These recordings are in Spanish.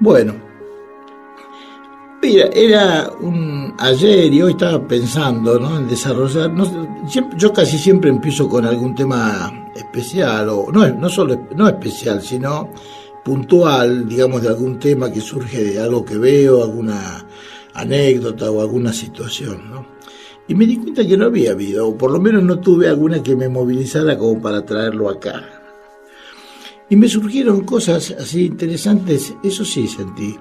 Bueno, mira, ayer y hoy estaba pensando, ¿no?, en desarrollar. Yo casi siempre empiezo con algún tema especial, o no solo no especial, sino puntual, digamos, de algún tema que surge de algo que veo, alguna anécdota o alguna situación, ¿no? Y me di cuenta que no había habido, o por lo menos no tuve alguna que me movilizara como para traerlo acá. Y me surgieron cosas así interesantes, eso sí sentí,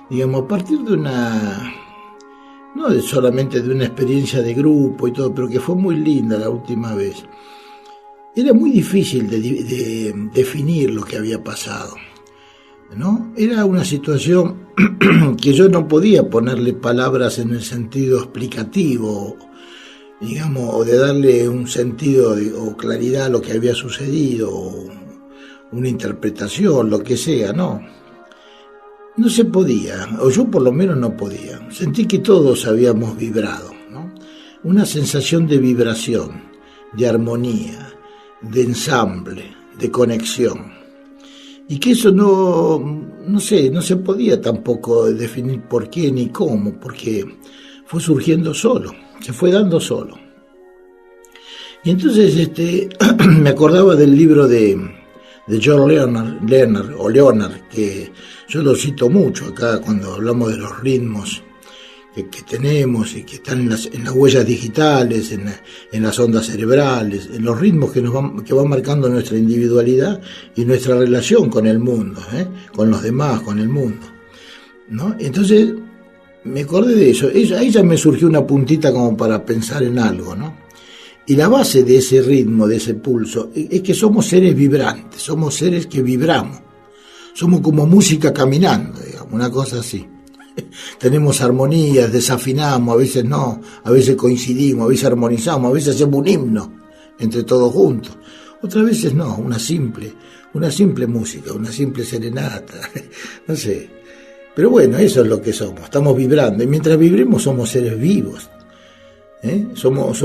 digamos, a partir de no solamente de una experiencia de grupo y todo, pero que fue muy linda la última vez. Era muy difícil de definir lo que había pasado, ¿no? Era una situación que yo no podía ponerle palabras en el sentido explicativo, digamos, o de darle un sentido o claridad a lo que había sucedido, o una interpretación, lo que sea, no se podía, o yo por lo menos no podía. Sentí que todos habíamos vibrado, ¿no? Una sensación de vibración, de armonía, de ensamble, de conexión, y que eso no se podía tampoco definir por qué ni cómo, porque fue surgiendo solo, se fue dando solo. Y entonces me acordaba del libro de John Leonard, que yo lo cito mucho acá cuando hablamos de los ritmos que tenemos y que están en las huellas digitales, en las ondas cerebrales, en los ritmos que van marcando nuestra individualidad y nuestra relación con el mundo, con los demás, con el mundo, ¿no? Entonces me acordé de eso. Ahí ya me surgió una puntita como para pensar en algo, ¿no? Y la base de ese ritmo, de ese pulso, es que somos seres vibrantes, somos seres que vibramos. Somos como música caminando, digamos, una cosa así. Tenemos armonías, desafinamos, a veces no, a veces coincidimos, a veces armonizamos, a veces hacemos un himno entre todos juntos. Otras veces no, una simple música, una simple serenata, no sé. Pero bueno, eso es lo que somos, estamos vibrando. Y mientras vibremos somos seres vivos. Somos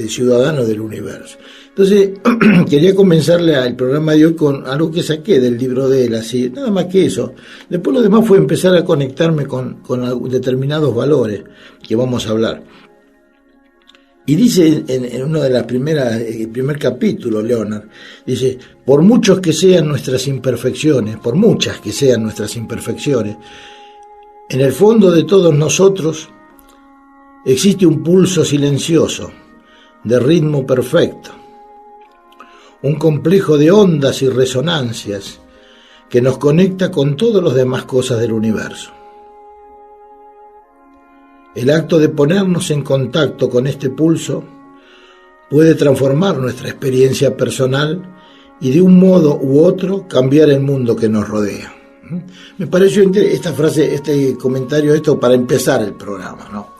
ciudadanos del universo. Entonces quería comenzarle al programa de hoy con algo que saqué del libro de él, así, nada más que eso. Después lo demás fue empezar a conectarme con determinados valores que vamos a hablar. Y dice en una de las el primer capítulo, Leonard, dice: por muchas que sean nuestras imperfecciones, en el fondo de todos nosotros existe un pulso silencioso, de ritmo perfecto, un complejo de ondas y resonancias que nos conecta con todas las demás cosas del universo. El acto de ponernos en contacto con este pulso puede transformar nuestra experiencia personal y de un modo u otro cambiar el mundo que nos rodea. Me pareció esta frase, este comentario, esto para empezar el programa, ¿no?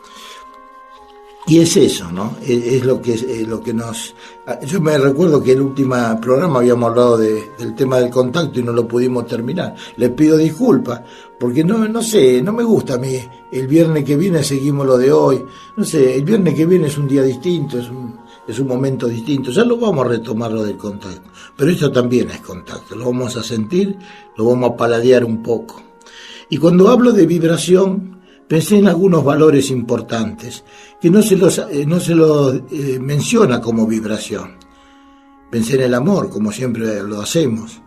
Y es eso, ¿no? Es lo que nos... Yo me recuerdo que en el último programa habíamos hablado del tema del contacto y no lo pudimos terminar. Les pido disculpas, porque no sé, no me gusta a mí. El viernes que viene seguimos lo de hoy. No sé, el viernes que viene es un día distinto, es un momento distinto. Ya lo vamos a retomar lo del contacto. Pero esto también es contacto. Lo vamos a sentir, lo vamos a paladear un poco. Y cuando hablo de vibración, pensé en algunos valores importantes que no se los menciona como vibración. Pensé en el amor, como siempre lo hacemos.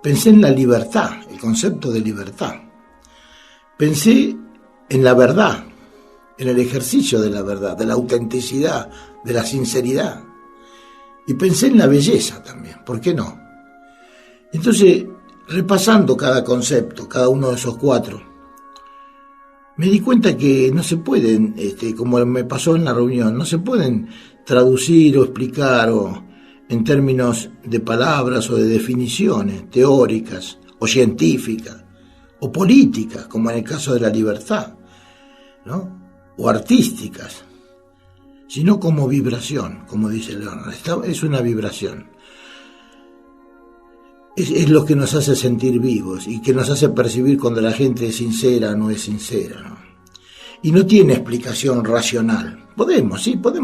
Pensé en la libertad, el concepto de libertad. Pensé en la verdad, en el ejercicio de la verdad, de la autenticidad, de la sinceridad. Y pensé en la belleza también, ¿por qué no? Entonces, repasando cada concepto, cada uno de esos cuatro, me di cuenta que no se pueden, como me pasó en la reunión, no se pueden traducir o explicar en términos de palabras o de definiciones teóricas o científicas o políticas, como en el caso de la libertad, ¿no? O artísticas, sino como vibración, como dice Leonard. Es una vibración. Es lo que nos hace sentir vivos y que nos hace percibir cuando la gente es sincera o no es sincera, ¿no? Y no tiene explicación racional. Podemos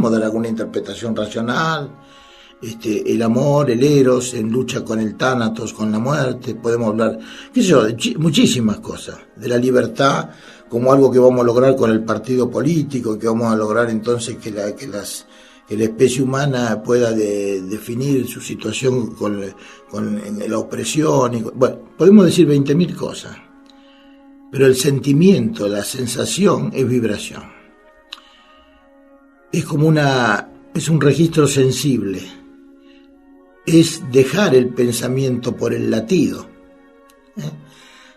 dar alguna interpretación racional, el amor, el eros, en lucha con el tánatos, con la muerte. Podemos hablar, qué sé yo, de muchísimas cosas, de la libertad como algo que vamos a lograr con el partido político, que vamos a lograr entonces que la especie humana pueda definir su situación con la opresión. Bueno, podemos decir 20.000 cosas, pero el sentimiento, la sensación es vibración. Es como es un registro sensible. Es dejar el pensamiento por el latido.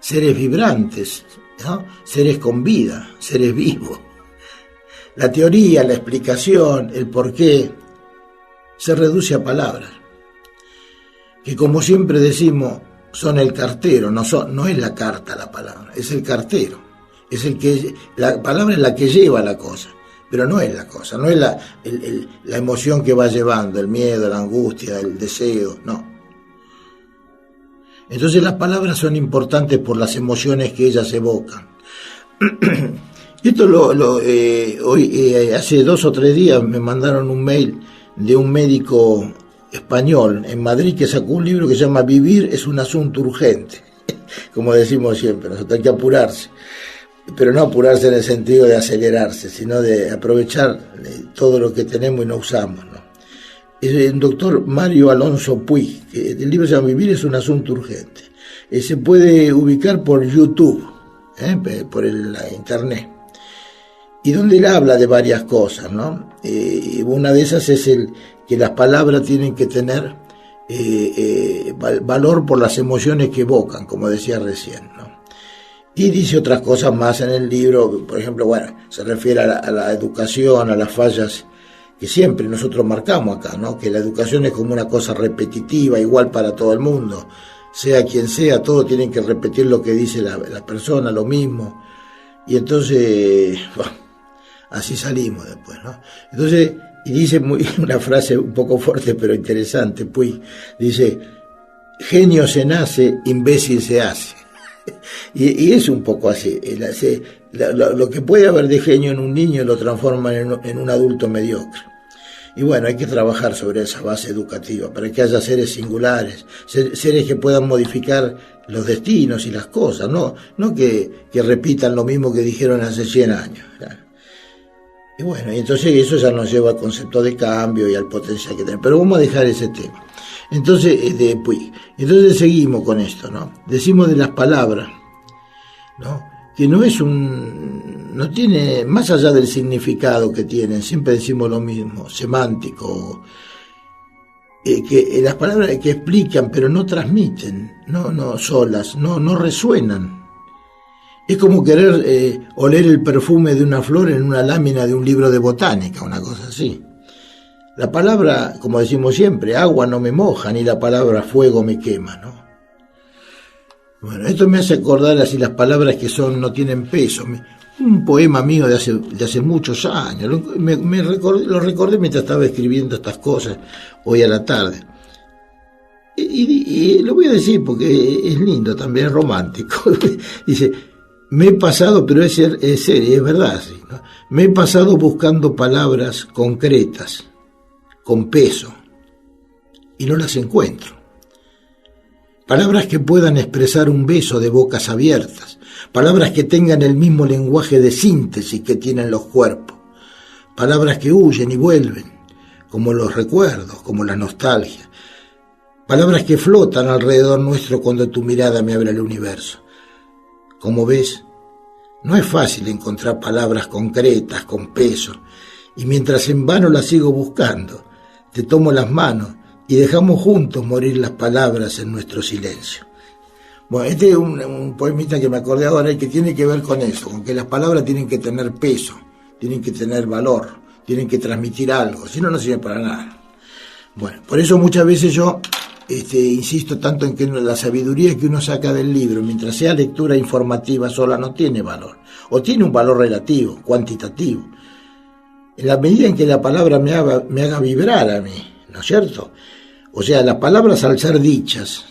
Seres vibrantes, ¿no? Seres con vida, seres vivos. La teoría, la explicación, el porqué, se reduce a palabras, que como siempre decimos, son el cartero, no es la carta la palabra, es el cartero, la palabra es la que lleva la cosa, pero no es la cosa, no es la emoción que va llevando, el miedo, la angustia, el deseo, no. Entonces las palabras son importantes por las emociones que ellas evocan. Y esto hoy, hace 2 o 3 días me mandaron un mail de un médico español en Madrid que sacó un libro que se llama Vivir es un asunto urgente, como decimos siempre, nosotros hay que apurarse, pero no apurarse en el sentido de acelerarse, sino de aprovechar todo lo que tenemos y no usamos, ¿no? Es el doctor Mario Alonso Puig, que el libro se llama Vivir es un asunto urgente. Se puede ubicar por YouTube, por la internet. Y donde él habla de varias cosas, ¿no? Una de esas es que las palabras tienen que tener valor por las emociones que evocan, como decía recién, ¿no? Y dice otras cosas más en el libro, por ejemplo, bueno, se refiere a la educación, a las fallas que siempre nosotros marcamos acá, ¿no? Que la educación es como una cosa repetitiva, igual para todo el mundo, sea quien sea, todos tienen que repetir lo que dice la persona, lo mismo, y entonces, bueno, así salimos después, ¿no? Entonces, y dice una frase un poco fuerte pero interesante, pues, dice, genio se nace, imbécil se hace. Y es un poco así, lo que puede haber de genio en un niño lo transforma en un adulto mediocre. Y bueno, hay que trabajar sobre esa base educativa para que haya seres singulares, seres que puedan modificar los destinos y las cosas, no que repitan lo mismo que dijeron hace 100 años. Y bueno, y entonces eso ya nos lleva al concepto de cambio y al potencial que tenemos. Pero vamos a dejar ese tema. Entonces, entonces seguimos con esto, ¿no? Decimos de las palabras, ¿no? Que no tiene, más allá del significado que tienen, siempre decimos lo mismo, semántico, que las palabras que explican pero no transmiten, no solas, no resuenan. Es como querer oler el perfume de una flor en una lámina de un libro de botánica, una cosa así. La palabra, como decimos siempre, agua no me moja, ni la palabra fuego me quema, ¿no? Bueno, esto me hace acordar así las palabras que no tienen peso. Un poema mío de hace muchos años, lo recordé mientras estaba escribiendo estas cosas hoy a la tarde. Y lo voy a decir porque es lindo, también es romántico. Dice, me he pasado, pero es serio, es verdad, ¿sí? ¿No? Me he pasado buscando palabras concretas, con peso, y no las encuentro. Palabras que puedan expresar un beso de bocas abiertas, palabras que tengan el mismo lenguaje de síntesis que tienen los cuerpos, palabras que huyen y vuelven, como los recuerdos, como la nostalgia, palabras que flotan alrededor nuestro cuando tu mirada me abre el universo. Como ves, no es fácil encontrar palabras concretas, con peso, y mientras en vano las sigo buscando, te tomo las manos y dejamos juntos morir las palabras en nuestro silencio. Bueno, este es un poemita que me acordé ahora y que tiene que ver con eso, con que las palabras tienen que tener peso, tienen que tener valor, tienen que transmitir algo, si no, no sirven para nada. Bueno, por eso muchas veces yo insisto tanto en que la sabiduría que uno saca del libro, mientras sea lectura informativa sola, no tiene valor, o tiene un valor relativo, cuantitativo. En la medida en que la palabra me haga vibrar a mí, ¿no es cierto? O sea, las palabras al ser dichas,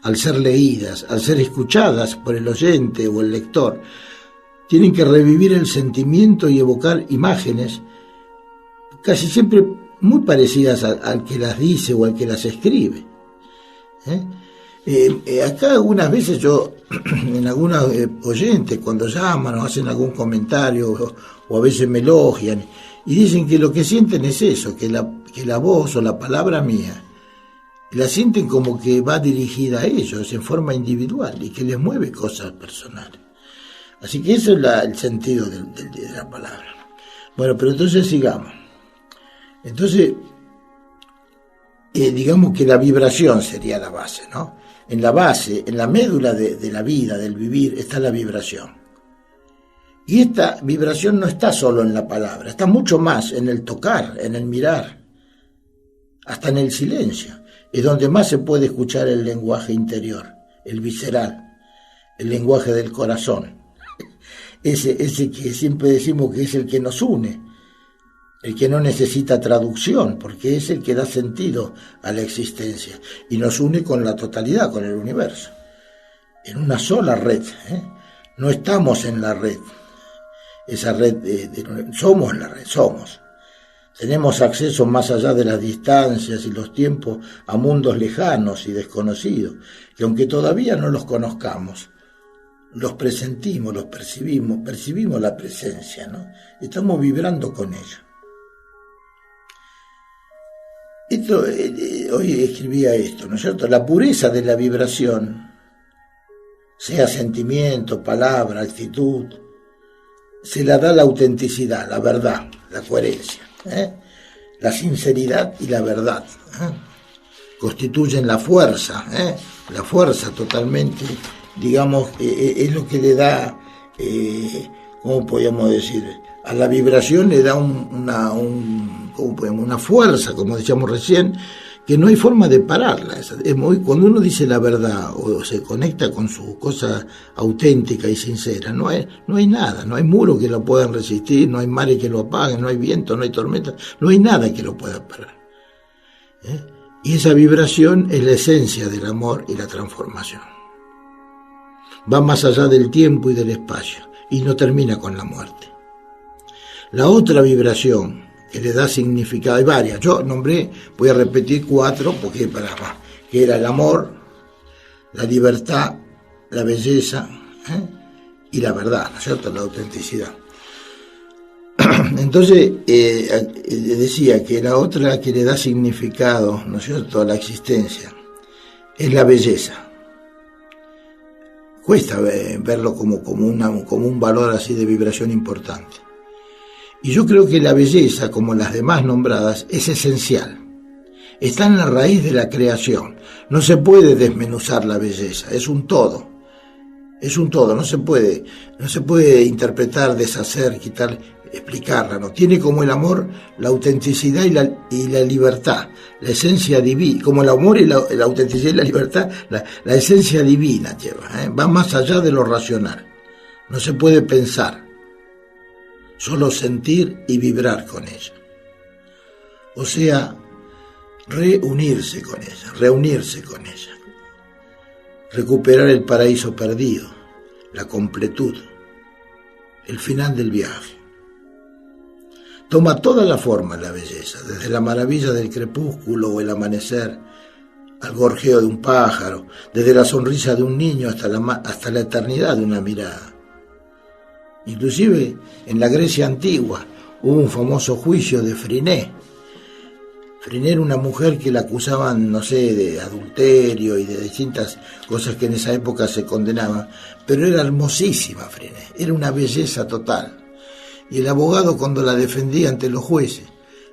al ser leídas, al ser escuchadas por el oyente o el lector, tienen que revivir el sentimiento y evocar imágenes, casi siempre muy parecidas al que las dice o al que las escribe. Acá algunas veces yo, en algunos oyentes, cuando llaman o hacen algún comentario o a veces me elogian y dicen que lo que sienten es eso, que la voz o la palabra mía la sienten como que va dirigida a ellos en forma individual y que les mueve cosas personales. Así que eso es el sentido de la palabra. Bueno, pero entonces sigamos. Entonces, digamos que la vibración sería la base, ¿no? En la base, en la médula de la vida, del vivir, está la vibración. Y esta vibración no está solo en la palabra, está mucho más en el tocar, en el mirar, hasta en el silencio. Es donde más se puede escuchar el lenguaje interior, el visceral, el lenguaje del corazón. Ese que siempre decimos que es el que nos une, el que no necesita traducción, porque es el que da sentido a la existencia y nos une con la totalidad, con el universo, en una sola red. No estamos en la red, esa red, somos la red, somos. Tenemos acceso más allá de las distancias y los tiempos a mundos lejanos y desconocidos, que aunque todavía no los conozcamos, los presentimos, los percibimos la presencia, ¿no? Estamos vibrando con ella. Hoy escribía esto, ¿no es cierto? La pureza de la vibración, sea sentimiento, palabra, actitud, se la da la autenticidad, la verdad, la coherencia. La sinceridad y la verdad constituyen la fuerza totalmente, digamos, es lo que le da, ¿cómo podríamos decir? A la vibración le da una fuerza, como decíamos recién, que no hay forma de pararla. Cuando uno dice la verdad o se conecta con su cosa auténtica y sincera, no hay nada, no hay muro que lo puedan resistir, no hay mares que lo apaguen, no hay viento, no hay tormenta, no hay nada que lo pueda parar. Y esa vibración es la esencia del amor y la transformación. Va más allá del tiempo y del espacio y no termina con la muerte. La otra vibración que le da significado, hay varias, yo nombré, voy a repetir 4 porque que era el amor, la libertad, la belleza y la verdad, ¿no es cierto?, la autenticidad. Entonces decía que la otra que le da significado, ¿no es cierto?, a la existencia es la belleza. Cuesta verlo como un valor así de vibración importante. Y yo creo que la belleza, como las demás nombradas, es esencial. Está en la raíz de la creación. No se puede desmenuzar la belleza, es un todo. Es un todo, no se puede interpretar, deshacer, quitar, explicarla, ¿no? Tiene como el amor la autenticidad y la libertad, la esencia divina, como el amor y la autenticidad y la libertad, la esencia divina lleva, va más allá de lo racional. No se puede pensar, solo sentir y vibrar con ella. O sea, reunirse con ella, recuperar el paraíso perdido, la completud, el final del viaje. Toma toda la forma la belleza, desde la maravilla del crepúsculo o el amanecer, al gorjeo de un pájaro, desde la sonrisa de un niño hasta la eternidad de una mirada. Inclusive en la Grecia antigua hubo un famoso juicio de Friné. Friné era una mujer que la acusaban, no sé, de adulterio y de distintas cosas que en esa época se condenaban, pero era hermosísima Friné, era una belleza total. Y el abogado, cuando la defendía ante los jueces,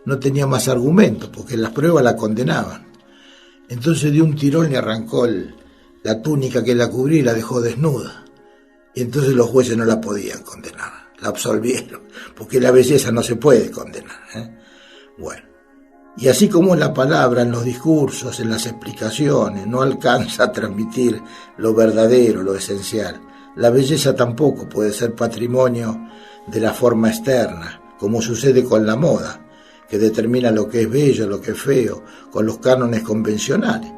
no tenía más argumentos, porque las pruebas la condenaban. Entonces de un tirón le arrancó la túnica que la cubría y la dejó desnuda. Y entonces los jueces no la podían condenar, la absolvieron, porque la belleza no se puede condenar. Bueno, y así como la palabra en los discursos, en las explicaciones, no alcanza a transmitir lo verdadero, lo esencial, la belleza tampoco puede ser patrimonio de la forma externa, como sucede con la moda, que determina lo que es bello, lo que es feo, con los cánones convencionales.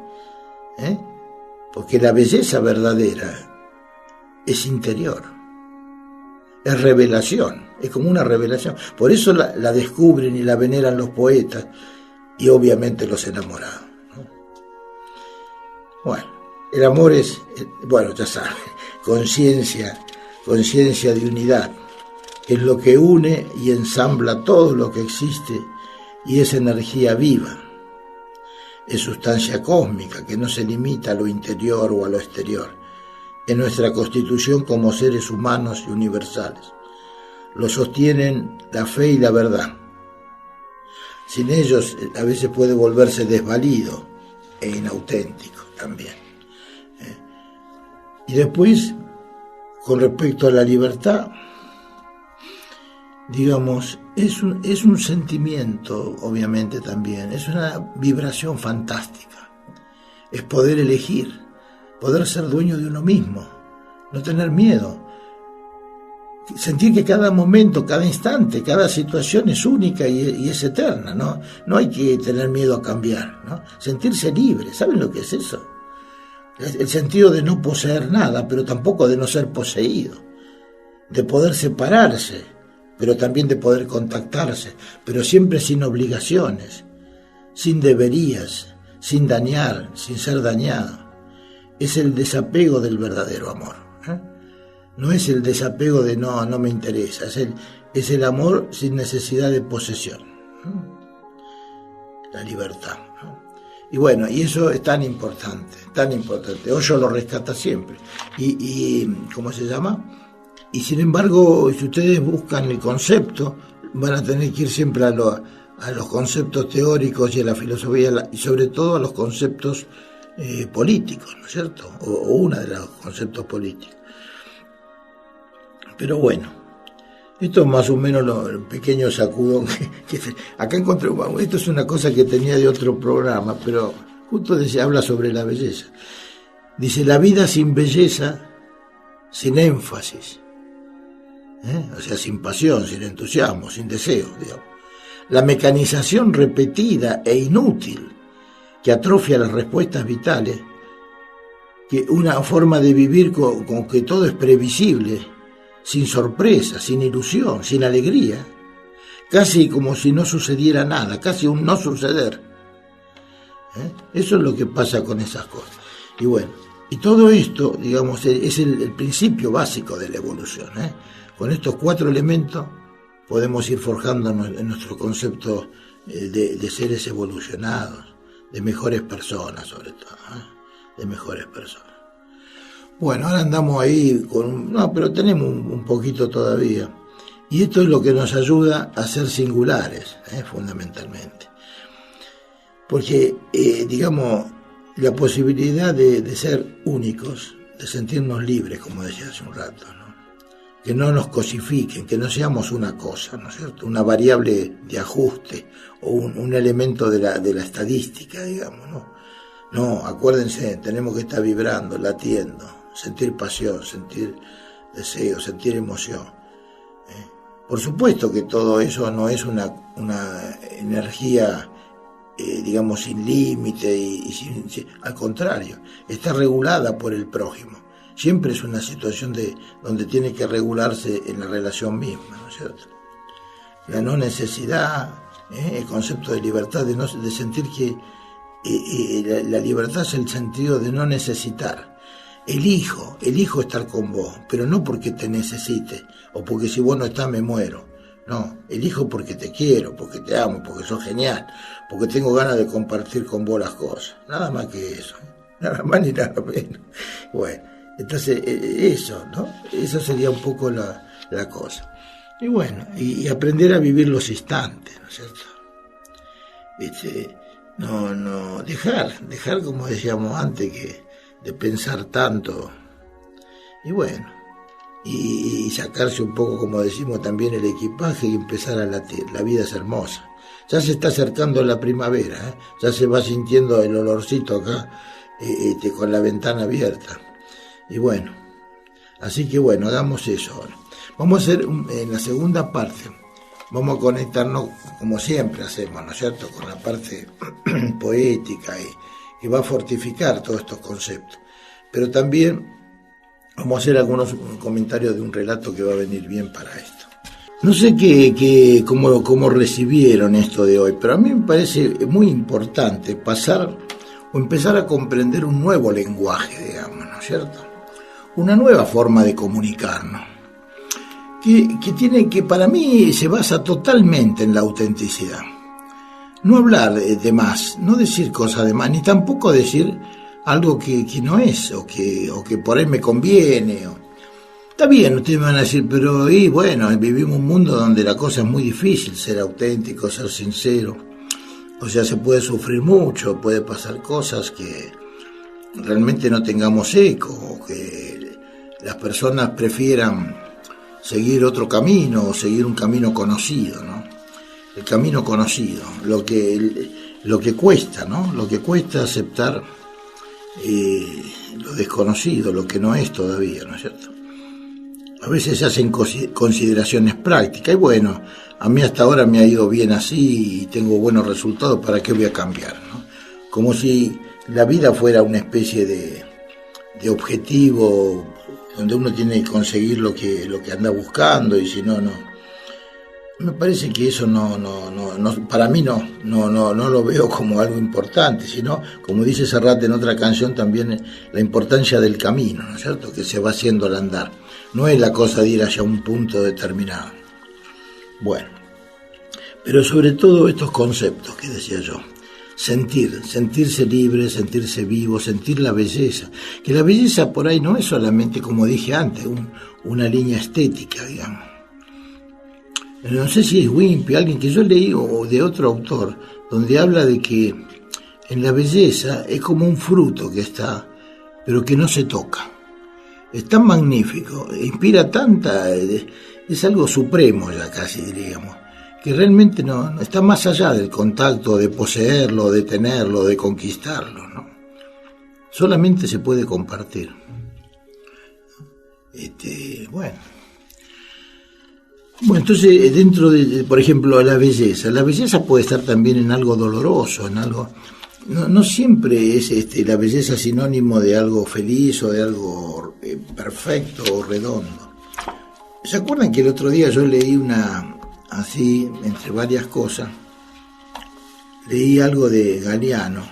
Porque la belleza verdadera es interior, es revelación, es como una revelación. Por eso la descubren y la veneran los poetas y obviamente los enamorados, ¿no? Bueno, el amor es, bueno, ya saben, conciencia de unidad, es lo que une y ensambla todo lo que existe y es energía viva, es sustancia cósmica que no se limita a lo interior o a lo exterior, es nuestra constitución como seres humanos y universales, lo sostienen la fe y la verdad. Sin ellos a veces puede volverse desvalido e inauténtico también. Y después, con respecto a la libertad, digamos, es un sentimiento, obviamente también, es una vibración fantástica. Es poder elegir, poder ser dueño de uno mismo, no tener miedo. Sentir que cada momento, cada instante, cada situación es única y es eterna, ¿no? No hay que tener miedo a cambiar, ¿no? Sentirse libre, ¿saben lo que es eso? El sentido de no poseer nada, pero tampoco de no ser poseído, de poder separarse, pero también de poder contactarse, pero siempre sin obligaciones, sin deberías, sin dañar, sin ser dañado. Es el desapego del verdadero amor, ¿eh? No es el desapego de no me interesa, es el amor sin necesidad de posesión, ¿no? La libertad, ¿no? Y bueno, y eso es tan importante. Hoyo lo rescata siempre. Y ¿cómo se llama? Y sin embargo, si ustedes buscan el concepto, van a tener que ir siempre a los conceptos teóricos y a la filosofía, y sobre todo a los conceptos políticos, ¿no es cierto? O uno de los conceptos políticos. Pero bueno, esto es más o menos el pequeño sacudón que acá encontré. Esto es una cosa que tenía de otro programa, pero justo habla sobre la belleza. Dice, la vida sin belleza, sin énfasis, o sea, sin pasión, sin entusiasmo, sin deseo, digamos. La mecanización repetida e inútil que atrofia las respuestas vitales, que una forma de vivir con que todo es previsible, sin sorpresa, sin ilusión, sin alegría, casi como si no sucediera nada, casi un no suceder. Eso es lo que pasa con esas cosas. Y bueno, y todo esto, digamos, es el principio básico de la evolución. Con estos 4 elementos podemos ir forjando en nuestro concepto de seres evolucionados, de mejores personas sobre todo, de mejores personas. Bueno, ahora andamos ahí pero tenemos un poquito todavía. Y esto es lo que nos ayuda a ser singulares, fundamentalmente. Porque, digamos, la posibilidad de ser únicos, de sentirnos libres, como decía hace un rato, ¿no? Que no nos cosifiquen, que no seamos una cosa, ¿no es cierto? Una variable de ajuste o un elemento de la estadística, digamos, ¿no? No, acuérdense, tenemos que estar vibrando, latiendo, sentir pasión, sentir deseo, sentir emoción. Por supuesto que todo eso no es una energía, digamos, sin límite al contrario, está regulada por el prójimo. Siempre es una situación donde tiene que regularse en la relación misma, ¿no es cierto? La no necesidad, el concepto de libertad, de sentir que la libertad es el sentido de no necesitar. Elijo estar con vos, pero no porque te necesite, o porque si vos no estás me muero. No, elijo porque te quiero, porque te amo, porque sos genial, porque tengo ganas de compartir con vos las cosas. Nada más que eso, nada más ni nada menos. Bueno, entonces eso, ¿no? Eso sería un poco la cosa. Y bueno, y aprender a vivir los instantes, ¿no es cierto? No, dejar como decíamos antes de pensar tanto, y bueno, y sacarse un poco, como decimos también, el equipaje y empezar a latir. La vida es hermosa. Ya se está acercando la primavera, ya se va sintiendo el olorcito acá, con la ventana abierta. Y bueno, así que bueno, hagamos eso ahora. Vamos a hacer en la segunda parte, vamos a conectarnos como siempre hacemos, ¿no es cierto?, con la parte poética y va a fortificar todos estos conceptos. Pero también vamos a hacer algunos comentarios de un relato que va a venir bien para esto. No sé cómo recibieron esto de hoy, pero a mí me parece muy importante pasar o empezar a comprender un nuevo lenguaje, digamos, ¿no es cierto? Una nueva forma de comunicarnos, que para mí se basa totalmente en la autenticidad. No hablar de más, no decir cosas de más, ni tampoco decir algo que no es, o que por ahí me conviene. Está bien, ustedes me van a decir, pero bueno, vivimos un mundo donde la cosa es muy difícil, ser auténtico, ser sincero. O sea, se puede sufrir mucho, puede pasar cosas que realmente no tengamos eco, o que las personas prefieran seguir otro camino, o seguir un camino conocido, ¿no? El camino conocido, lo que cuesta, ¿no? Lo que cuesta aceptar lo desconocido, lo que no es todavía, ¿no es cierto? A veces se hacen consideraciones prácticas y bueno, a mí hasta ahora me ha ido bien así y tengo buenos resultados, ¿para qué voy a cambiar, no? Como si la vida fuera una especie de objetivo donde uno tiene que conseguir lo que anda buscando, y si no, no. Me parece que eso no para mí no lo veo como algo importante, sino, como dice Serrat en otra canción, también la importancia del camino, ¿no es cierto?, que se va haciendo al andar. No es la cosa de ir hacia un punto determinado. Bueno, pero sobre todo estos conceptos que decía yo, sentirse libre, sentirse vivo, sentir la belleza, que la belleza por ahí no es solamente, como dije antes, una línea estética, digamos. No sé si es Wimpy, alguien que yo leí, o de otro autor, donde habla de que en la belleza es como un fruto que está, pero que no se toca. Es tan magnífico, inspira tanta, es algo supremo ya casi diríamos, que realmente no está más allá del contacto, de poseerlo, de tenerlo, de conquistarlo, ¿no? Solamente se puede compartir. Bueno, entonces dentro de, por ejemplo, la belleza puede estar también en algo doloroso, en algo. No siempre es la belleza sinónimo de algo feliz o de algo perfecto o redondo. ¿Se acuerdan que el otro día yo leí así, entre varias cosas, leí algo de Galeano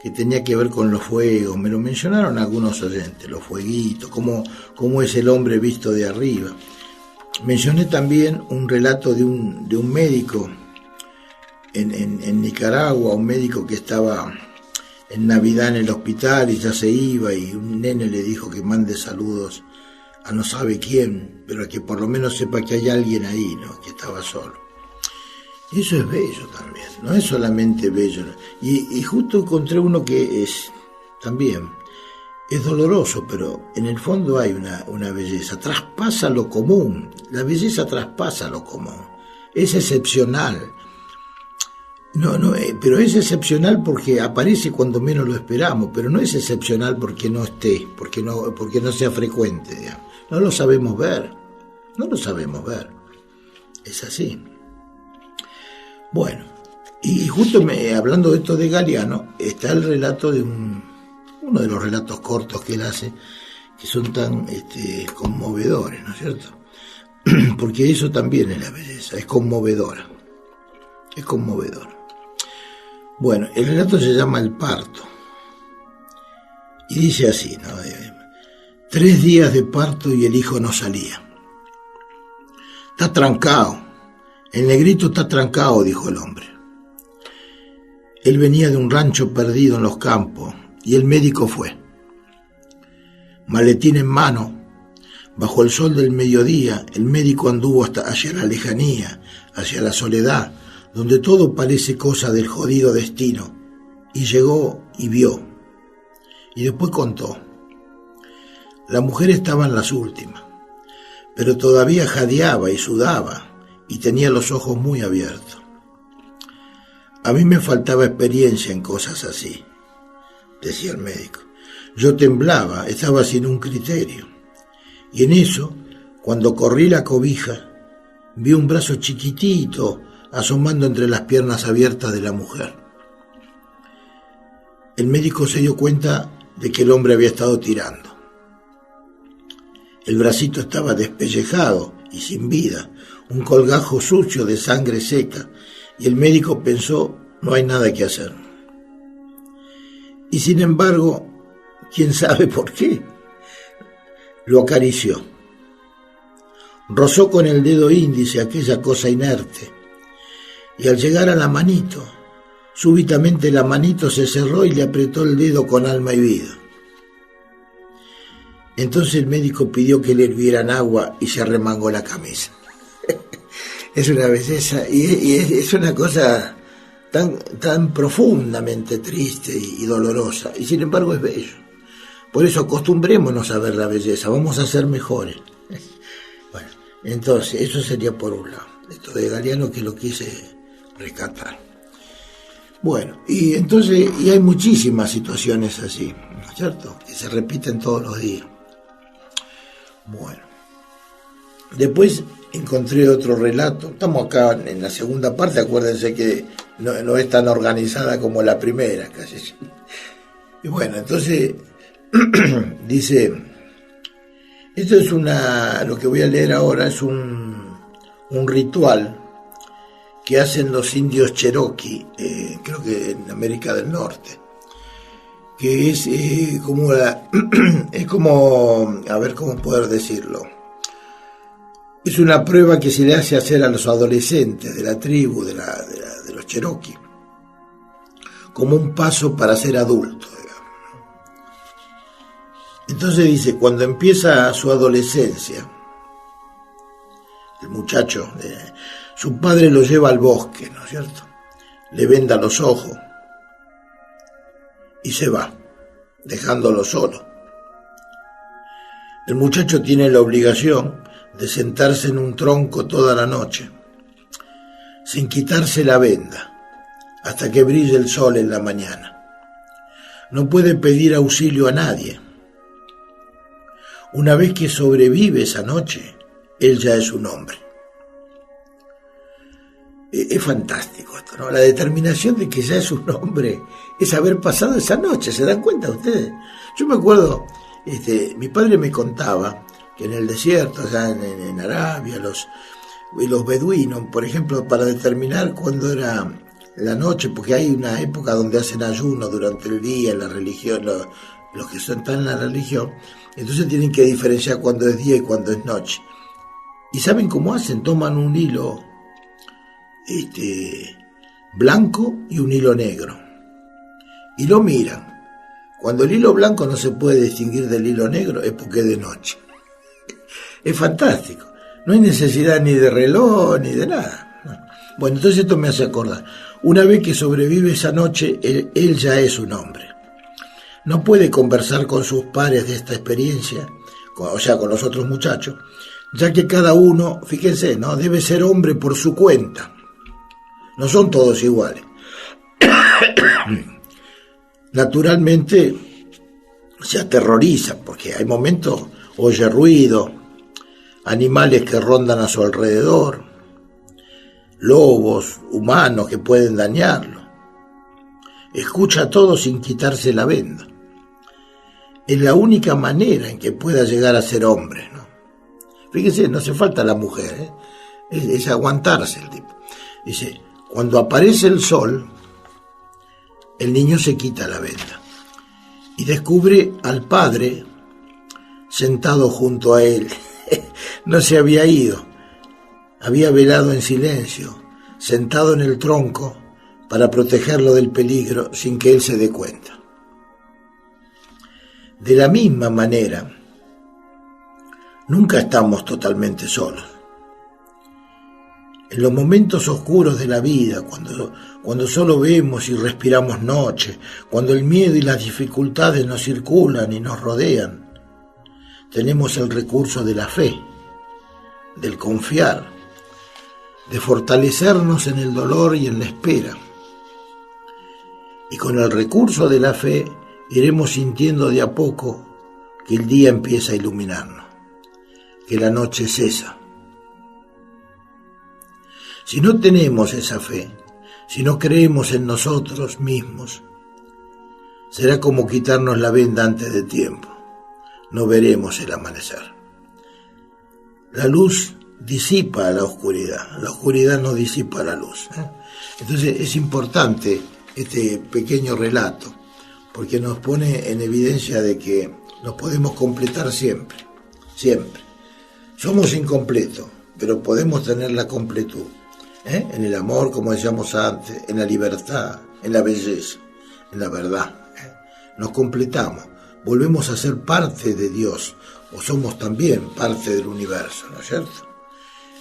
que tenía que ver con los fuegos? Me lo mencionaron algunos oyentes, los fueguitos, cómo es el hombre visto de arriba. Mencioné también un relato de un médico en Nicaragua, un médico que estaba en Navidad en el hospital y ya se iba, y un nene le dijo que mande saludos a no sabe quién, pero que por lo menos sepa que hay alguien ahí, ¿no?, que estaba solo. Y eso es bello también, no es solamente bello. Y justo encontré uno que también es doloroso, pero en el fondo hay una belleza, traspasa lo común, la belleza traspasa lo común, es excepcional. Pero es excepcional porque aparece cuando menos lo esperamos, pero no es excepcional porque no esté, porque no sea frecuente, digamos. No lo sabemos ver, es así. Bueno, y justo hablando de esto de Galeano, está el relato de uno de los relatos cortos que él hace, que son tan conmovedores, ¿no es cierto? Porque eso también es la belleza, es conmovedora. Bueno, el relato se llama El parto, y dice así, ¿no? 3 días de parto y el hijo no salía. Está trancado, el negrito está trancado, dijo el hombre. Él venía de un rancho perdido en los campos, y el médico fue. Maletín en mano, bajo el sol del mediodía, el médico anduvo hacia la lejanía, hacia la soledad, donde todo parece cosa del jodido destino, y llegó y vio, y después contó. La mujer estaba en las últimas, pero todavía jadeaba y sudaba, y tenía los ojos muy abiertos. A mí me faltaba experiencia en cosas así, decía el médico. Yo temblaba, estaba sin un criterio, y en eso, cuando corrí la cobija, vi un brazo chiquitito asomando entre las piernas abiertas de la mujer. El médico se dio cuenta de que el hombre había estado tirando. El bracito estaba despellejado y sin vida, un colgajo sucio de sangre seca, y el médico pensó, no hay nada que hacer. Y sin embargo, quién sabe por qué, lo acarició. Rozó con el dedo índice aquella cosa inerte, y al llegar a la manito, súbitamente la manito se cerró y le apretó el dedo con alma y vida. Entonces el médico pidió que le hirvieran agua y se arremangó la camisa. Es una belleza y es una cosa tan profundamente triste y dolorosa, y sin embargo es bello. Por eso acostumbrémonos a ver la belleza, vamos a ser mejores. Bueno, entonces eso sería por un lado, esto de Galeano, que lo quise rescatar. Bueno, y entonces hay muchísimas situaciones así, ¿no es cierto?, que se repiten todos los días. Bueno, después encontré otro relato. Estamos acá en la segunda parte, acuérdense que no es tan organizada como la primera, casi. Y bueno, entonces dice, esto es lo que voy a leer ahora es un ritual que hacen los indios Cherokee, creo que en América del Norte, que es como, a ver cómo poder decirlo, es una prueba que se le hace hacer a los adolescentes de la tribu, de los Cherokee, como un paso para ser adulto, digamos. Entonces dice, cuando empieza su adolescencia, el muchacho, su padre lo lleva al bosque, ¿no es cierto?, le venda los ojos y se va, dejándolo solo. El muchacho tiene la obligación de sentarse en un tronco toda la noche, sin quitarse la venda, hasta que brille el sol en la mañana. No puede pedir auxilio a nadie. Una vez que sobrevive esa noche, él ya es un hombre. Es fantástico esto, ¿no? La determinación de que ya es un hombre es haber pasado esa noche, ¿se dan cuenta ustedes? Yo me acuerdo, mi padre me contaba que en el desierto, allá en Arabia, los beduinos, por ejemplo, para determinar cuándo era la noche, porque hay una época donde hacen ayuno durante el día en la religión, los que están en la religión, entonces tienen que diferenciar cuándo es día y cuándo es noche. ¿Y saben cómo hacen? Toman un hilo blanco y un hilo negro y lo miran. Cuando el hilo blanco no se puede distinguir del hilo negro es porque es de noche. Es fantástico, no hay necesidad ni de reloj ni de nada. Bueno, entonces esto me hace acordar, una vez que sobrevive esa noche, él ya es un hombre. No puede conversar con sus pares de esta experiencia, o sea, con los otros muchachos, ya que cada uno, fíjense, ¿no?, debe ser hombre por su cuenta. No son todos iguales. Naturalmente se aterroriza porque hay momentos, oye ruido, animales que rondan a su alrededor, lobos, humanos que pueden dañarlo. Escucha todo sin quitarse la venda. Es la única manera en que pueda llegar a ser hombre, ¿no? Fíjense, no hace falta la mujer, es aguantarse el tipo. Dice, cuando aparece el sol, el niño se quita la venda y descubre al padre sentado junto a él. No se había ido, había velado en silencio, sentado en el tronco para protegerlo del peligro sin que él se dé cuenta. De la misma manera, nunca estamos totalmente solos. En los momentos oscuros de la vida, cuando solo vemos y respiramos noche, cuando el miedo y las dificultades nos circulan y nos rodean, tenemos el recurso de la fe, del confiar, de fortalecernos en el dolor y en la espera. Y con el recurso de la fe iremos sintiendo de a poco que el día empieza a iluminarnos, que la noche cesa. Si no tenemos esa fe, si no creemos en nosotros mismos, será como quitarnos la venda antes de tiempo. No veremos el amanecer. La luz disipa la oscuridad no disipa la luz. Entonces es importante este pequeño relato, porque nos pone en evidencia de que nos podemos completar siempre, siempre. Somos incompletos, pero podemos tener la completud, en el amor, como decíamos antes, en la libertad, en la belleza, en la verdad. Nos completamos, volvemos a ser parte de Dios, o somos también parte del universo, ¿no es cierto?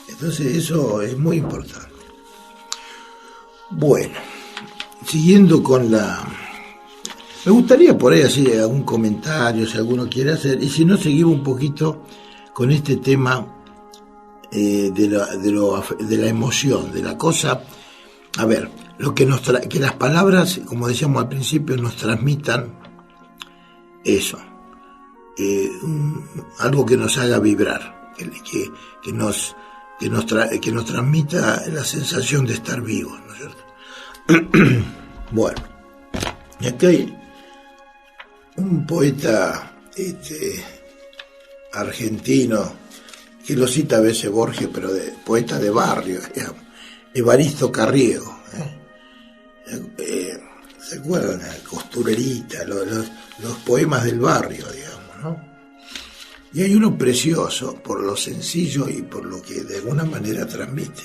Entonces eso es muy importante. Bueno, siguiendo con la... Me gustaría por ahí hacer algún comentario, si alguno quiere hacer, y si no, seguimos un poquito con este tema de la emoción, de la cosa. A ver, lo que que las palabras, como decíamos al principio, nos transmitan eso, algo que nos haga vibrar, que nos transmita la sensación de estar vivos, ¿no es cierto? Bueno, y acá hay un poeta argentino, que lo cita a veces Borges, pero poeta de barrio, digamos, Evaristo Carriego. ¿Se acuerdan? Costurerita, los poemas del barrio, digamos, ¿no? Y hay uno precioso por lo sencillo y por lo que de alguna manera transmite,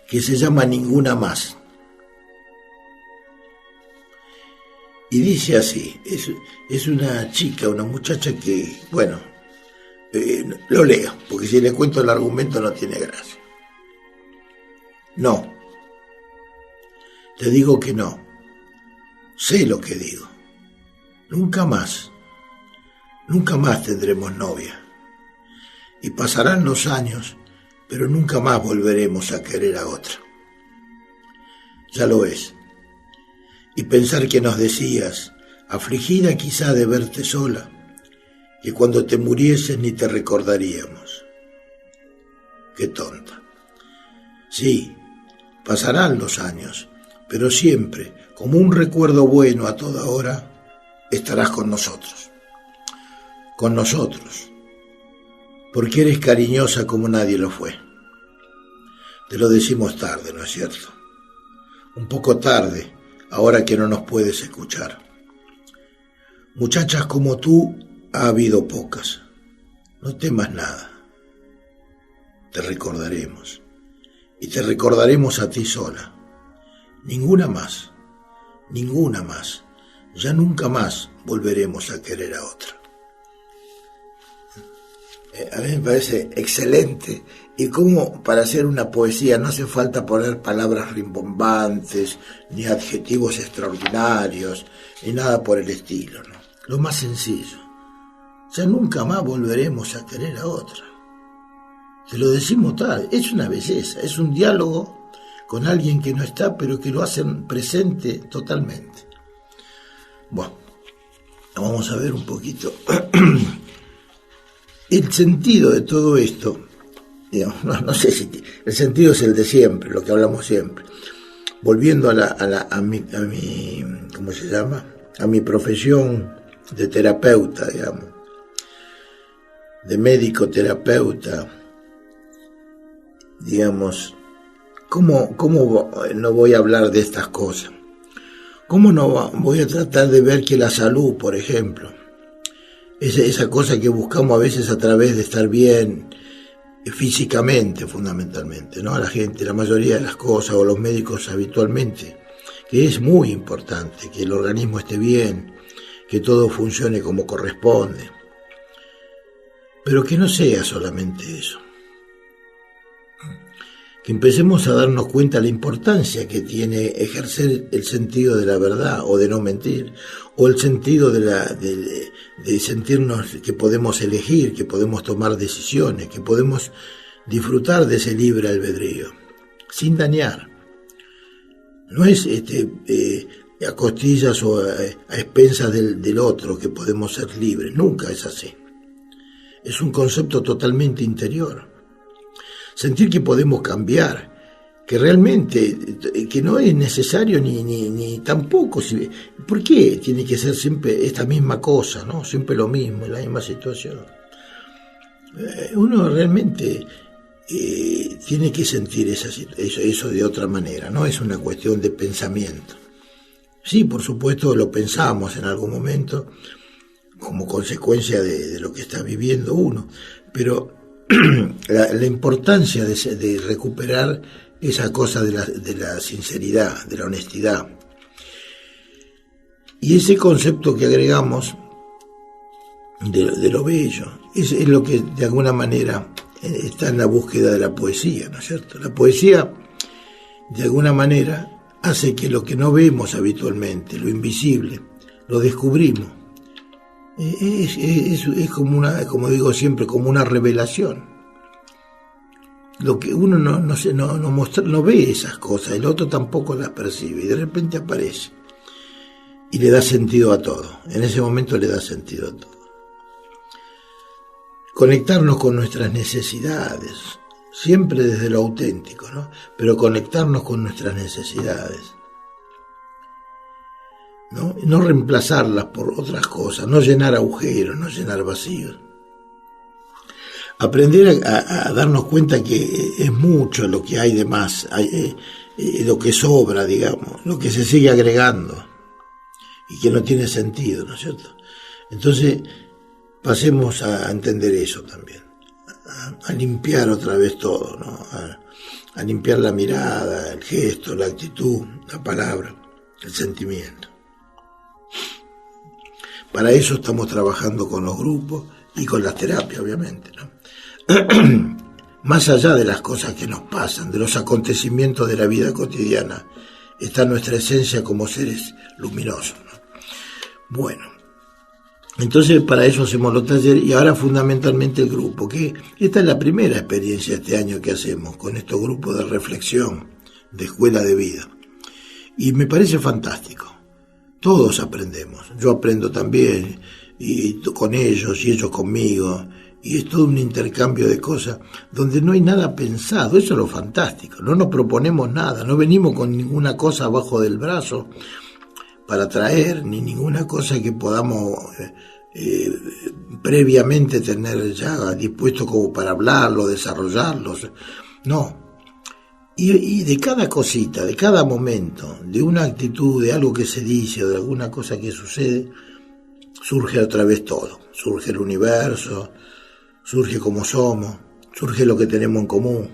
que se llama Ninguna Más. Y dice así, es una chica, una muchacha que, bueno, lo leo, porque si le cuento el argumento no tiene gracia. No, te digo que no, sé lo que digo, nunca más tendremos novia, y pasarán los años, pero nunca más volveremos a querer a otra. Ya lo ves. Y pensar que nos decías, afligida quizá de verte sola, que cuando te murieses ni te recordaríamos. Qué tonta. Sí, pasarán los años, pero siempre, como un recuerdo bueno a toda hora, estarás con nosotros. Con nosotros. Porque eres cariñosa como nadie lo fue. Te lo decimos tarde, ¿no es cierto? Un poco tarde, ahora que no nos puedes escuchar. Muchachas como tú ha habido pocas. No temas nada. Te recordaremos. Y te recordaremos a ti sola. Ninguna más. Ninguna más. Ya nunca más volveremos a querer a otra. A mí me parece excelente. Y como para hacer una poesía no hace falta poner palabras rimbombantes, ni adjetivos extraordinarios, ni nada por el estilo, ¿no? Lo más sencillo. Ya nunca más volveremos a querer a otra. Te lo decimos tal, es una belleza, es un diálogo con alguien que no está, pero que lo hacen presente totalmente. Bueno, vamos a ver un poquito. El sentido de todo esto, digamos, no sé si el sentido es el de siempre, lo que hablamos siempre. Volviendo a mi ¿cómo se llama? A mi profesión de terapeuta, digamos, de médico terapeuta, digamos, ¿cómo no voy a hablar de estas cosas? ¿Cómo no voy a tratar de ver que la salud, por ejemplo, esa cosa que buscamos a veces a través de estar bien físicamente, fundamentalmente, ¿no? A la gente, la mayoría de las cosas, o los médicos habitualmente, que es muy importante, que el organismo esté bien, que todo funcione como corresponde, pero que no sea solamente eso. Que empecemos a darnos cuenta de la importancia que tiene ejercer el sentido de la verdad o de no mentir, o el sentido de sentirnos que podemos elegir, que podemos tomar decisiones, que podemos disfrutar de ese libre albedrío, sin dañar. No es a costillas o a expensas del otro que podemos ser libres, nunca es así. Es un concepto totalmente interior. Sentir que podemos cambiar, que realmente, que no es necesario ni tampoco. ¿Por qué tiene que ser siempre esta misma cosa, ¿no? Siempre lo mismo, en la misma situación? Uno realmente tiene que sentir eso de otra manera, no es una cuestión de pensamiento. Sí, por supuesto lo pensamos en algún momento como consecuencia de lo que está viviendo uno, pero la importancia de recuperar esa cosa de la sinceridad, de la honestidad, y ese concepto que agregamos de lo bello, es lo que de alguna manera está en la búsqueda de la poesía, ¿no es cierto? La poesía, de alguna manera, hace que lo que no vemos habitualmente, lo invisible, lo descubrimos. Es como digo siempre, como una revelación. Lo que uno no ve esas cosas, el otro tampoco las percibe, y de repente aparece. Y le da sentido a todo. En ese momento le da sentido a todo. Conectarnos con nuestras necesidades, siempre desde lo auténtico, ¿no? Pero conectarnos con nuestras necesidades, ¿no? No reemplazarlas por otras cosas, no llenar agujeros, no llenar vacíos. Aprender a darnos cuenta que es mucho lo que hay de más, lo que sobra, digamos, lo que se sigue agregando y que no tiene sentido, ¿no es cierto? Entonces, pasemos a entender eso también, a limpiar otra vez todo, ¿no? A limpiar la mirada, el gesto, la actitud, la palabra, el sentimiento. Para eso estamos trabajando con los grupos y con las terapias, obviamente, ¿no? Más allá de las cosas que nos pasan, de los acontecimientos de la vida cotidiana, está nuestra esencia como seres luminosos, ¿no? Bueno, entonces para eso hacemos los talleres y ahora fundamentalmente el grupo, que esta es la primera experiencia este año que hacemos con estos grupos de reflexión, de escuela de vida. Y me parece fantástico. Todos aprendemos. Yo aprendo también, y con ellos, y ellos conmigo. Y es todo un intercambio de cosas donde no hay nada pensado. Eso es lo fantástico. No nos proponemos nada. No venimos con ninguna cosa abajo del brazo para traer, ni ninguna cosa que podamos previamente tener ya dispuesto como para hablarlo, desarrollarlo. No. Y de cada cosita, de cada momento, de una actitud, de algo que se dice o de alguna cosa que sucede, surge otra vez todo. Surge el universo, surge como somos, surge lo que tenemos en común.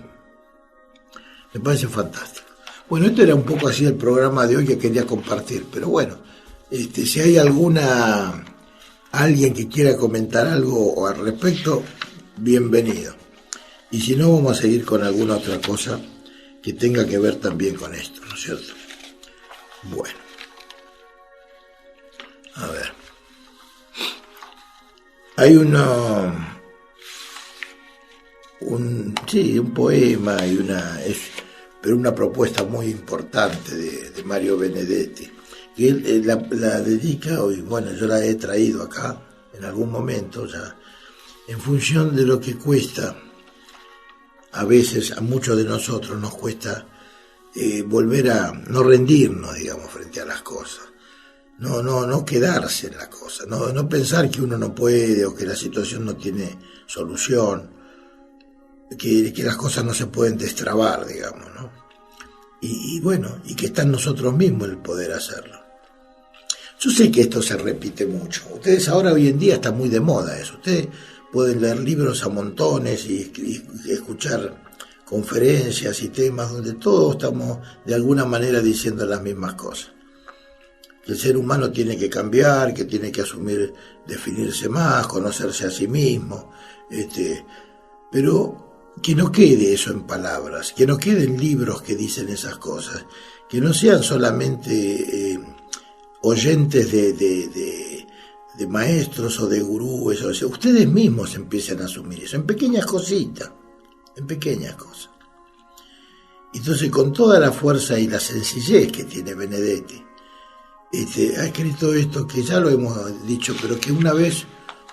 Me parece fantástico. Bueno, esto era un poco así el programa de hoy que quería compartir, pero bueno, si hay alguien que quiera comentar algo al respecto, bienvenido. Y si no, vamos a seguir con alguna otra cosa que tenga que ver también con esto, ¿no es cierto? Bueno, a ver. Hay un poema y pero una propuesta muy importante de Mario Benedetti, que él la dedica, y bueno, yo la he traído acá en algún momento ya, en función de lo que cuesta. A veces a muchos de nosotros nos cuesta volver a no rendirnos, digamos, frente a las cosas. No quedarse en la cosa, no pensar que uno no puede o que la situación no tiene solución, que las cosas no se pueden destrabar, digamos, ¿no? Y bueno, y que está en nosotros mismos el poder hacerlo. Yo sé que esto se repite mucho. Ustedes ahora, hoy en día, está muy de moda eso. Ustedes pueden leer libros a montones y escuchar conferencias y temas donde todos estamos de alguna manera diciendo las mismas cosas. Que el ser humano tiene que cambiar, que tiene que asumir, definirse más, conocerse a sí mismo, pero que no quede eso en palabras, que no queden libros que dicen esas cosas, que no sean solamente oyentes de maestros o de gurúes, o sea, ustedes mismos empiezan a asumir eso, en pequeñas cositas, en pequeñas cosas. Entonces, con toda la fuerza y la sencillez que tiene Benedetti, ha escrito esto que ya lo hemos dicho, pero que una vez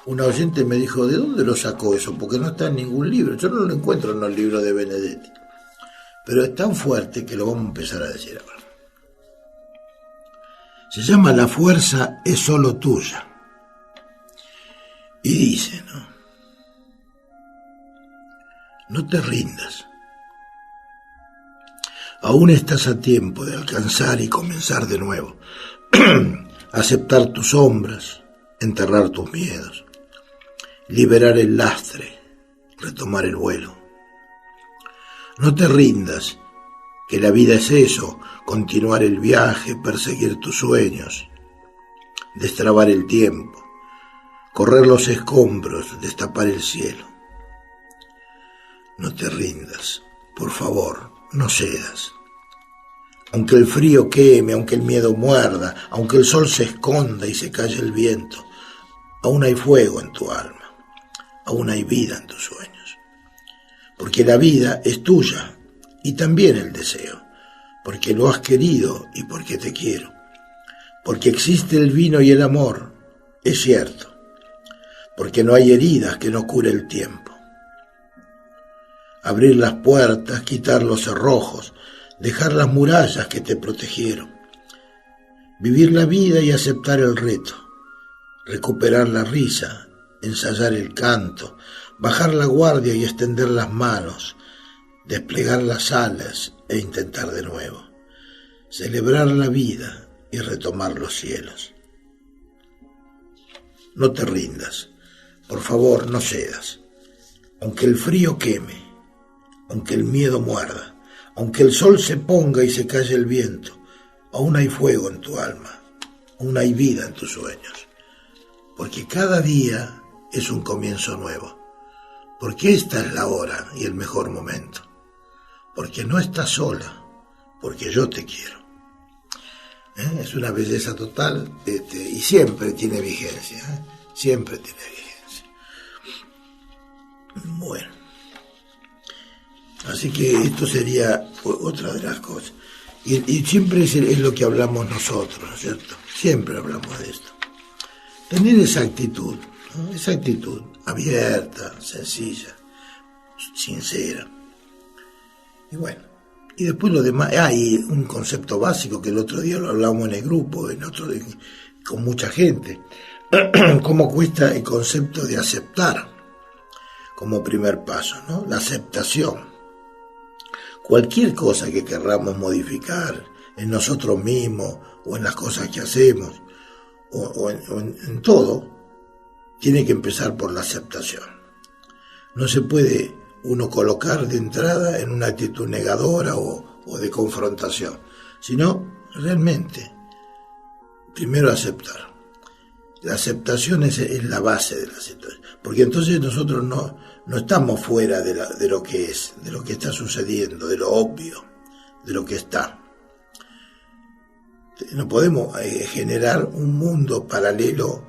una oyente me dijo, ¿de dónde lo sacó eso? Porque no está en ningún libro. Yo no lo encuentro en los libros de Benedetti. Pero es tan fuerte que lo vamos a empezar a decir ahora. Se llama La fuerza es solo tuya. Y dice, ¿no? No te rindas. Aún estás a tiempo de alcanzar y comenzar de nuevo. Aceptar tus sombras, enterrar tus miedos, liberar el lastre, retomar el vuelo. No te rindas, que la vida es eso, continuar el viaje, perseguir tus sueños, destrabar el tiempo, correr los escombros, destapar el cielo. No te rindas, por favor, no cedas. Aunque el frío queme, aunque el miedo muerda, aunque el sol se esconda y se calle el viento, aún hay fuego en tu alma, aún hay vida en tus sueños. Porque la vida es tuya y también el deseo, porque lo has querido y porque te quiero. Porque existe el vino y el amor, es cierto, porque no hay heridas que no cure el tiempo. Abrir las puertas, quitar los cerrojos, dejar las murallas que te protegieron. Vivir la vida y aceptar el reto, recuperar la risa, ensayar el canto, bajar la guardia y extender las manos, desplegar las alas e intentar de nuevo, celebrar la vida y retomar los cielos. No te rindas, por favor, no cedas. Aunque el frío queme, aunque el miedo muerda, aunque el sol se ponga y se calle el viento, aún hay fuego en tu alma, aún hay vida en tus sueños. Porque cada día es un comienzo nuevo. Porque esta es la hora y el mejor momento. Porque no estás sola, porque yo te quiero. Es una belleza total y siempre tiene vigencia. Siempre tiene vigencia. Bueno. Así que esto sería otra de las cosas. Y siempre es lo que hablamos nosotros, ¿no es cierto? Siempre hablamos de esto. Tener esa actitud, ¿no? Esa actitud abierta, sencilla, sincera. Y bueno, y después lo demás. Hay un concepto básico que el otro día lo hablamos en el grupo, con mucha gente. Cómo cuesta el concepto de aceptar como primer paso, ¿no? La aceptación. Cualquier cosa que querramos modificar en nosotros mismos o en las cosas que hacemos o en todo, tiene que empezar por la aceptación. No se puede uno colocar de entrada en una actitud negadora o de confrontación, sino realmente primero aceptar. La aceptación es la base de la situación, porque entonces nosotros no estamos fuera de lo que es, de lo que está sucediendo, de lo obvio, de lo que está. No podemos generar un mundo paralelo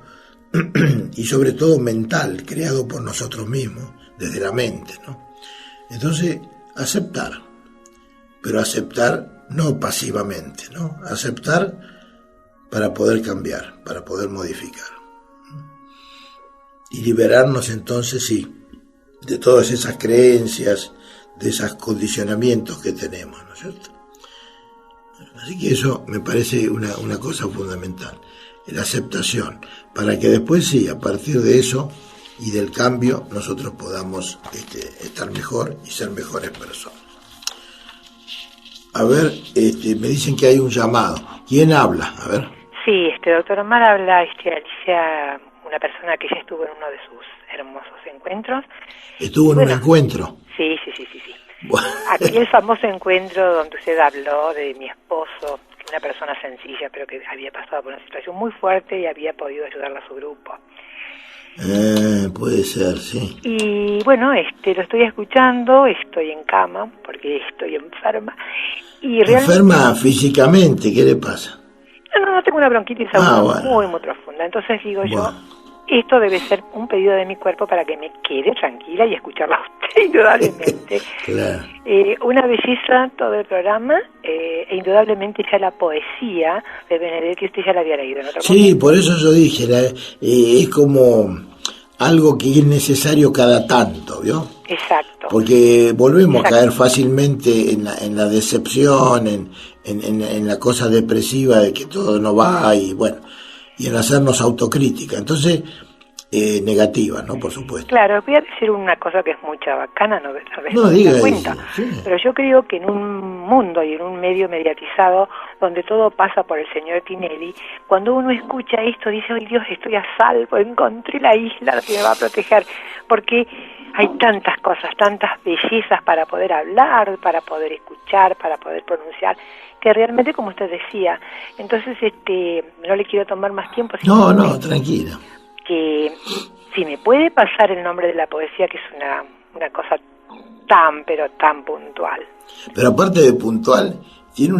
y sobre todo mental, creado por nosotros mismos, desde la mente, ¿no? Entonces, aceptar, pero aceptar no pasivamente, ¿no? Aceptar para poder cambiar, para poder modificar. Y liberarnos entonces, sí, de todas esas creencias, de esos condicionamientos que tenemos, ¿no es cierto? Así que eso me parece una cosa fundamental, la aceptación, para que después sí, a partir de eso y del cambio, nosotros podamos estar mejor y ser mejores personas. A ver, me dicen que hay un llamado. ¿Quién habla? A ver. Sí, doctor Omar, habla Alicia, una persona que ya estuvo en uno de sus hermosos encuentros. ¿Estuvo en un encuentro? Sí. Bueno. Aquí el famoso encuentro donde usted habló de mi esposo, una persona sencilla, pero que había pasado por una situación muy fuerte y había podido ayudarla a su grupo. Puede ser, sí. Y bueno, lo estoy escuchando, estoy en cama, porque estoy enferma. Y realmente... ¿Enferma físicamente? ¿Qué le pasa? No, tengo una bronquitis muy profunda. Entonces digo yo, esto debe ser un pedido de mi cuerpo para que me quede tranquila y escucharla a usted, indudablemente. Claro. Una belleza todo el programa, e indudablemente ya la poesía de Benedetti, usted ya la había leído, ¿no? Sí, por eso yo dije, es como algo que es necesario cada tanto, ¿vio? Exacto. Porque volvemos a caer fácilmente en la decepción, en la cosa depresiva de que todo no va y bueno, y en hacernos autocrítica. Entonces, negativa, ¿no? Por supuesto. Claro, voy a decir una cosa que es mucha bacana, no, tal vez No, no me diga, da cuenta, sí. pero yo creo que en un mundo y en un medio mediatizado donde todo pasa por el señor Tinelli, cuando uno escucha esto dice, ¡ay Dios, estoy a salvo, encontré la isla que me va a proteger! Porque hay tantas cosas, tantas bellezas para poder hablar, para poder escuchar, para poder pronunciar, que realmente, como usted decía, entonces no le quiero tomar más tiempo. No, tranquila. Que si me puede pasar el nombre de la poesía, que es una cosa tan, pero tan puntual. Pero aparte de puntual, tiene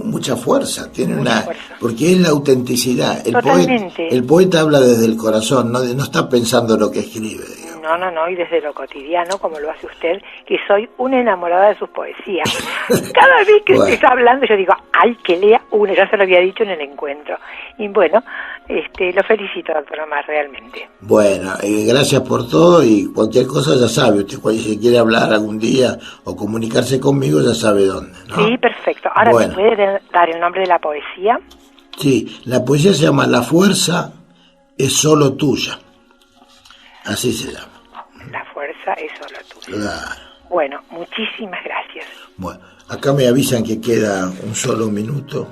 mucha fuerza, fuerza. Porque es la autenticidad. El poeta habla desde el corazón, no está pensando lo que escribe, digamos. No, y desde lo cotidiano, como lo hace usted, que soy una enamorada de sus poesías. Cada vez que está hablando yo digo, ¡ay, que lea una! Ya se lo había dicho en el encuentro. Y bueno, lo felicito, doctor Omar, realmente. Bueno, gracias por todo, y cualquier cosa ya sabe, usted si quiere hablar algún día o comunicarse conmigo ya sabe dónde, ¿no? Sí, perfecto. Ahora, ¿me puede dar el nombre de la poesía? Sí, la poesía se llama La fuerza es solo tuya. Así se llama. La fuerza es solo tuya. Claro. Bueno, muchísimas gracias. Bueno, acá me avisan que queda un solo minuto.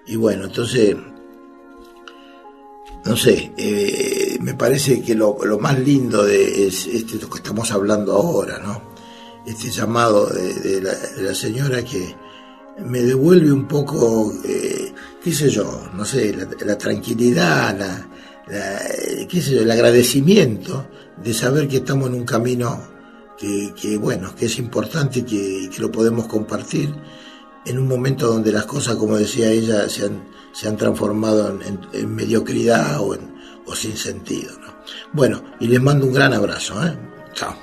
Y bueno, entonces, no sé, me parece que lo más lindo es lo que estamos hablando ahora, ¿no? Este llamado de la señora que me devuelve un poco, qué sé yo, no sé, la tranquilidad, qué sé yo, el agradecimiento de saber que estamos en un camino que bueno, que es importante y que lo podemos compartir en un momento donde las cosas, como decía ella, se han transformado en mediocridad o sin sentido, ¿no? Bueno, y les mando un gran abrazo, ¿eh? Chao.